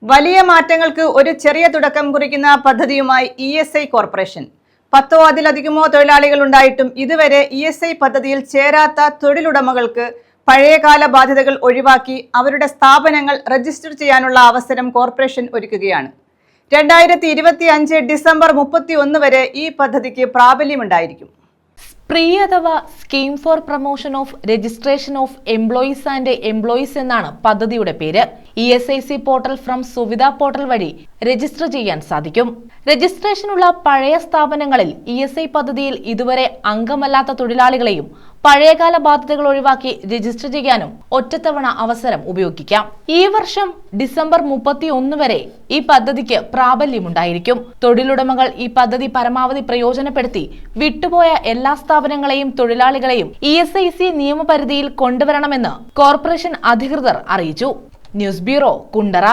വലിയ മാറ്റങ്ങൾക്ക് ഒരു ചെറിയ തുടക്കം കുറിക്കുന്ന പദ്ധതിയുമായി ESI കോർപ്പറേഷൻ. 10 അതിലധികമോ തൊഴിലാളികൾ ഉണ്ടായിട്ടും ഇതുവരെ ESI പദ്ധതിയിൽ ചേരാത്ത തൊഴിലുടമകൾക്ക് പഴയകാല ബാധ്യതകൾ ഒഴിവാക്കി അവരുടെ സ്ഥാപനങ്ങൾ രജിസ്റ്റർ ചെയ്യാനുള്ള അവസരം കോർപ്പറേഷൻ ഒരുക്കുകയാണ്. 2025 ഡിസംബർ 31 വരെ ഈ പദ്ധതിക്ക് പ്രാബല്യമുണ്ടായിരിക്കും. സ്പ്രീ അഥവാ scheme for promotion of registration of employees and employees എന്നാണ് പദ്ധതിയുടെ പേര്. ESIC portal from Suvidha portal വഴി രജിസ്റ്റർ ചെയ്യാൻ സാധിക്കും. രജിസ്ട്രേഷനുള്ള പഴയ സ്ഥാപനങ്ങളിൽ ESI പദ്ധതിയിൽ ഇതുവരെ അംഗമല്ലാത്ത തൊഴിലാളികളെയും പഴയകാല ബാധ്യതകൾ ഒഴിവാക്കി രജിസ്റ്റർ ചെയ്യാനും ഒറ്റത്തവണ അവസരം ഉപയോഗിക്കാം. ഈ വർഷം ഡിസംബർ 31 വരെ ഈ പദ്ധതിക്ക് പ്രാബല്യമുണ്ടായിരിക്കും. തൊഴിലുടമകൾ ഈ പദ്ധതി പരമാവധി പ്രയോജനപ്പെടുത്തി വിട്ടുപോയ എല്ലാ സ്ഥാപനങ്ങളെയും തൊഴിലാളികളെയും ESIC നിയമപരിധിയിൽ കൊണ്ടുവരണമെന്ന് കോർപ്പറേഷൻ അധികൃതർ അറിയിച്ചു. News bureau, Kundara.